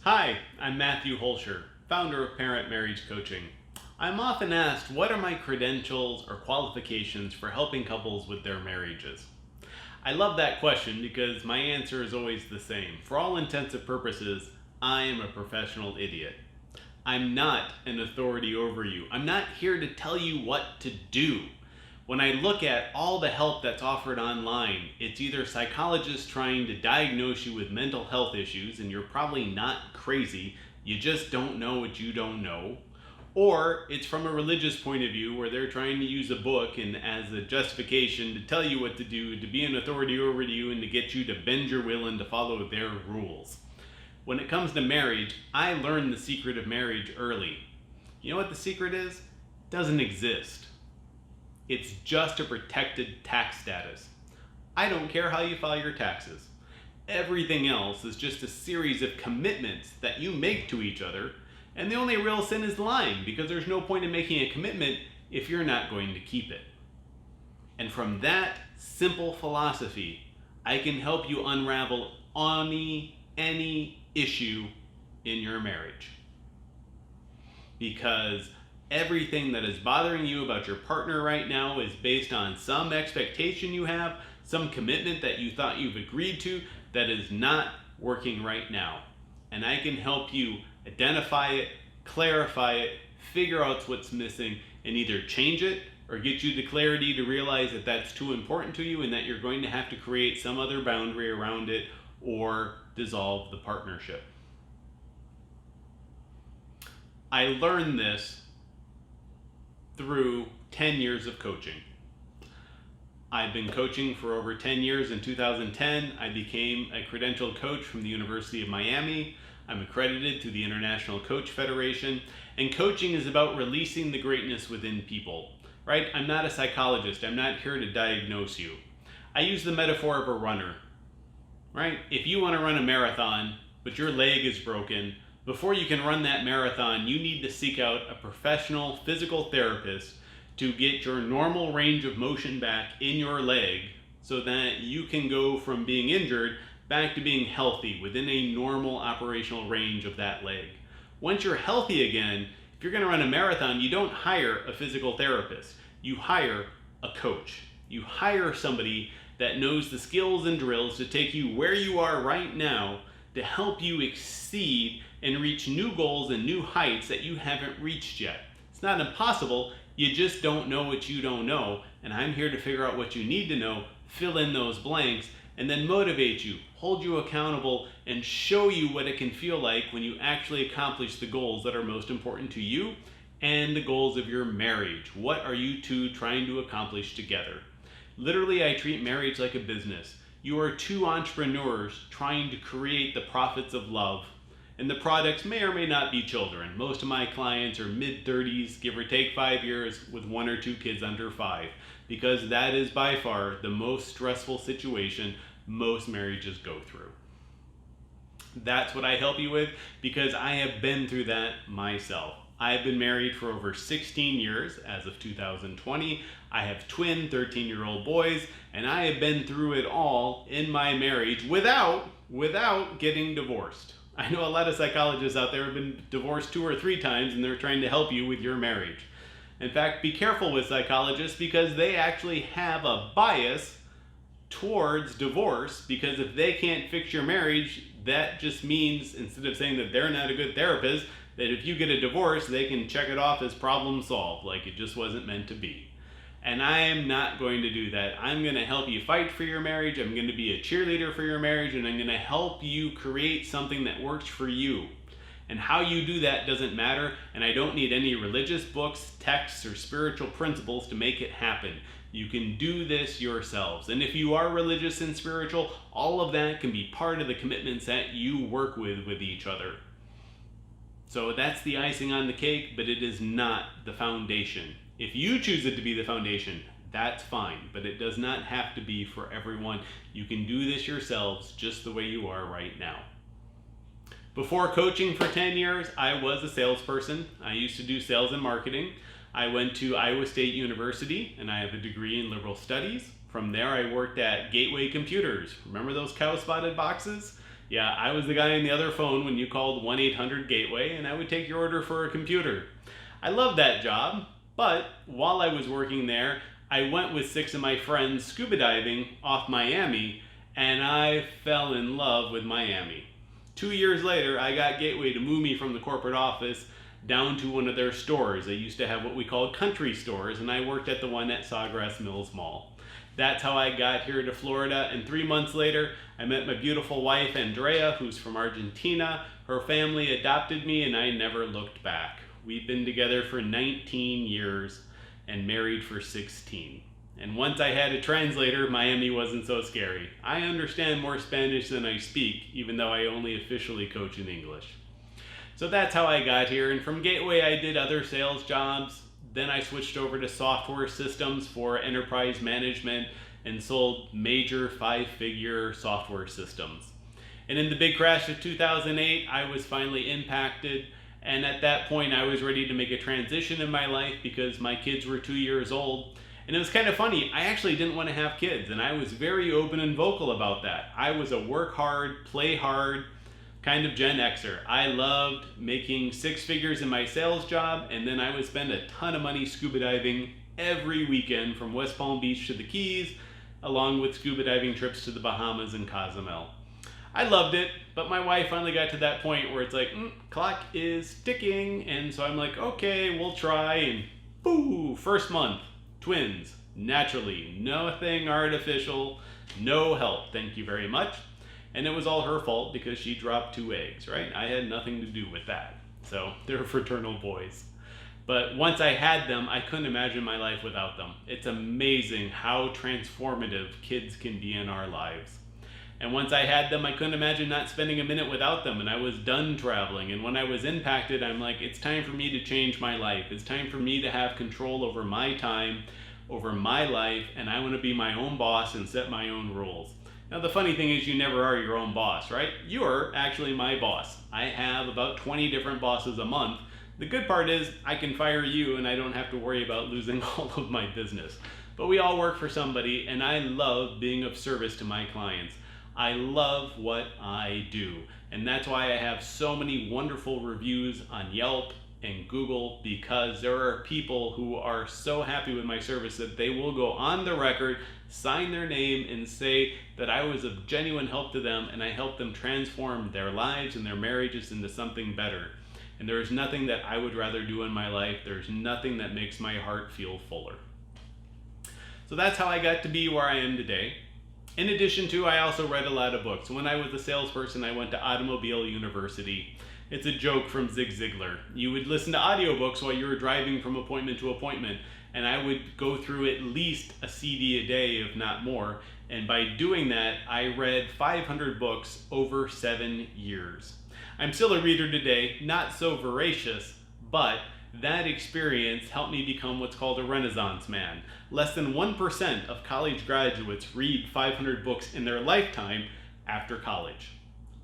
Hi, I'm Matthew Holscher, founder of Parent Marriage Coaching. I'm often asked, what are my credentials or qualifications for helping couples with their marriages? I love that question because my answer is always the same. For all intents and purposes, I am a professional idiot. I'm not an authority over you. I'm not here to tell you what to do. When I look at all the help that's offered online, it's either psychologists trying to diagnose you with mental health issues, and you're probably not crazy, you just don't know what you don't know, or it's from a religious point of view where they're trying to use a book and as a justification to tell you what to do, to be an authority over you, and to get you to bend your will and to follow their rules. When it comes to marriage, I learned the secret of marriage early. You know what the secret is? It doesn't exist. It's just a protected tax status. I don't care how you file your taxes. Everything else is just a series of commitments that you make to each other, and the only real sin is lying, because there's no point in making a commitment if you're not going to keep it. And from that simple philosophy, I can help you unravel any issue in your marriage. Because everything that is bothering you about your partner right now is based on some expectation you have, some commitment that you thought you've agreed to that is not working right now. And I can help you identify it, clarify it, figure out what's missing, and either change it or get you the clarity to realize that that's too important to you and that you're going to have to create some other boundary around it or dissolve the partnership. I learned this through 10 years of coaching. I've been coaching for over 10 years. In 2010, I became a credentialed coach from the University of Miami. I'm accredited through the International Coach Federation, and coaching is about releasing the greatness within people, right? I'm not a psychologist. I'm not here to diagnose you. I use the metaphor of a runner, right? If you want to run a marathon, but your leg is broken, before you can run that marathon, you need to seek out a professional physical therapist to get your normal range of motion back in your leg so that you can go from being injured back to being healthy within a normal operational range of that leg. Once you're healthy again, if you're going to run a marathon, you don't hire a physical therapist. You hire a coach. You hire somebody that knows the skills and drills to take you where you are right now to help you exceed and reach new goals and new heights that you haven't reached yet. It's not impossible, you just don't know what you don't know, and I'm here to figure out what you need to know, fill in those blanks, and then motivate you, hold you accountable, and show you what it can feel like when you actually accomplish the goals that are most important to you and the goals of your marriage. What are you two trying to accomplish together? Literally, I treat marriage like a business. You are two entrepreneurs trying to create the profits of love. And the products may or may not be children. Most of my clients are mid-30s, give or take 5 years, with 1 or 2 kids under 5, because that is by far the most stressful situation most marriages go through. That's what I help you with, because I have been through that myself. I've been married for over 16 years as of 2020. I have twin 13-year-old boys, and I have been through it all in my marriage without getting divorced. I know a lot of psychologists out there have been divorced 2 or 3 times, and they're trying to help you with your marriage. In fact, be careful with psychologists, because they actually have a bias towards divorce, because if they can't fix your marriage, that just means, instead of saying that they're not a good therapist, that if you get a divorce, they can check it off as problem solved, like it just wasn't meant to be. And I am not going to do that. I'm going to help you fight for your marriage. I'm going to be a cheerleader for your marriage, and I'm going to help you create something that works for you. And how you do that doesn't matter, and I don't need any religious books, texts, or spiritual principles to make it happen. You can do this yourselves. And if you are religious and spiritual, all of that can be part of the commitments that you work with each other. So that's the icing on the cake, but it is not the foundation. If you choose it to be the foundation, that's fine, but it does not have to be for everyone. You can do this yourselves just the way you are right now. Before coaching for 10 years, I was a salesperson. I used to do sales and marketing. I went to Iowa State University, and I have a degree in liberal studies. From there, I worked at Gateway Computers. Remember those cow-spotted boxes? Yeah, I was the guy on the other phone when you called 1-800-GATEWAY, and I would take your order for a computer. I loved that job, but while I was working there, I went with 6 of my friends scuba diving off Miami, and I fell in love with Miami. 2 years later, I got Gateway to move me from the corporate office down to one of their stores. They used to have what we called country stores, and I worked at the one at Sawgrass Mills Mall. That's how I got here to Florida, and 3 months later, I met my beautiful wife, Andrea, who's from Argentina. Her family adopted me, and I never looked back. We've been together for 19 years and married for 16. And once I had a translator, Miami wasn't so scary. I understand more Spanish than I speak, even though I only officially coach in English. So that's how I got here, and from Gateway I did other sales jobs. Then I switched over to software systems for enterprise management and sold major 5-figure software systems. And in the big crash of 2008, I was finally impacted, and at that point I was ready to make a transition in my life because my kids were 2 years old. And it was kind of funny, I actually didn't want to have kids, and I was very open and vocal about that. I was a work hard, play hard kind of Gen Xer. I loved making 6 figures in my sales job, and then I would spend a ton of money scuba diving every weekend from West Palm Beach to the Keys, along with scuba diving trips to the Bahamas and Cozumel. I loved it, but my wife finally got to that point where it's like, clock is ticking, and so I'm like, okay, we'll try, and boo, first month. Twins, naturally, nothing artificial, no help, thank you very much. And it was all her fault because she dropped 2 eggs, right? I had nothing to do with that. So they're fraternal boys. But once I had them, I couldn't imagine my life without them. It's amazing how transformative kids can be in our lives. And once I had them, I couldn't imagine not spending a minute without them, and I was done traveling. And when I was impacted, I'm like, it's time for me to change my life. It's time for me to have control over my time, over my life, and I want to be my own boss and set my own rules. Now the funny thing is you never are your own boss, right? You're actually my boss. I have about 20 different bosses a month. The good part is I can fire you and I don't have to worry about losing all of my business. But we all work for somebody, and I love being of service to my clients. I love what I do, and that's why I have so many wonderful reviews on Yelp and Google, because there are people who are so happy with my service that they will go on the record, sign their name, and say that I was of genuine help to them and I helped them transform their lives and their marriages into something better. And there is nothing that I would rather do in my life. There's nothing that makes my heart feel fuller. So that's how I got to be where I am today. In addition to, I also read a lot of books. When I was a salesperson, I went to Automobile University. It's a joke from Zig Ziglar. You would listen to audiobooks while you were driving from appointment to appointment, and I would go through at least a CD a day, if not more. And by doing that, I read 500 books over 7 years. I'm still a reader today, not so voracious, but that experience helped me become what's called a Renaissance man. Less than 1% of college graduates read 500 books in their lifetime after college.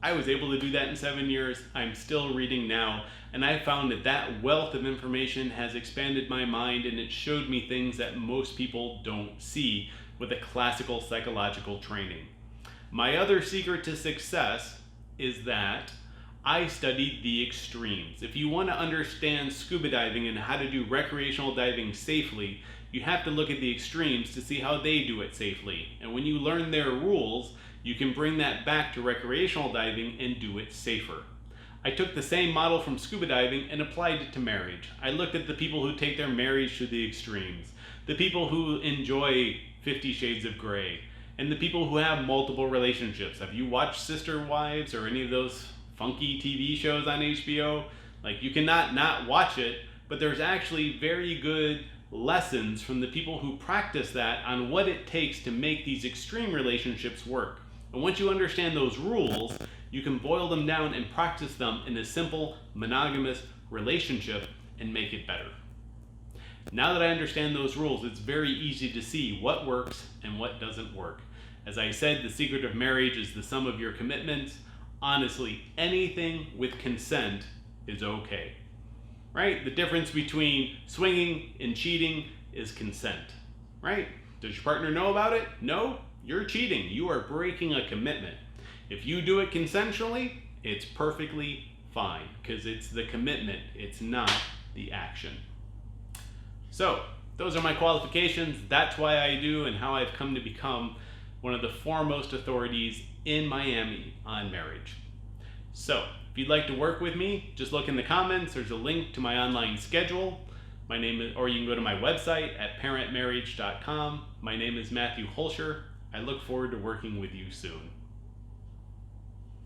I was able to do that in 7 years. I'm still reading now, and I found that that wealth of information has expanded my mind, and it showed me things that most people don't see with a classical psychological training. My other secret to success is that I studied the extremes. If you want to understand scuba diving and how to do recreational diving safely, you have to look at the extremes to see how they do it safely. And when you learn their rules, you can bring that back to recreational diving and do it safer. I took the same model from scuba diving and applied it to marriage. I looked at the people who take their marriage to the extremes, the people who enjoy 50 Shades of Grey, and the people who have multiple relationships. Have you watched Sister Wives or any of those funky TV shows on HBO? Like, you cannot not watch it, but there's actually very good lessons from the people who practice that on what it takes to make these extreme relationships work. And once you understand those rules, you can boil them down and practice them in a simple monogamous relationship and make it better. Now that I understand those rules, it's very easy to see what works and what doesn't work. As I said, the secret of marriage is the sum of your commitments. Honestly, anything with consent is okay, right? The difference between swinging and cheating is consent, right? Does your partner know about it? No, you're cheating. You are breaking a commitment. If you do it consensually, it's perfectly fine because it's the commitment, it's not the action. So, those are my qualifications. That's why I do and how I've come to become one of the foremost authorities in Miami on marriage. So, if you'd like to work with me, just look in the comments. There's a link to my online schedule. My name is, or you can go to my website at parentmarriage.com. My name is Matthew Hulsher. I look forward to working with you soon.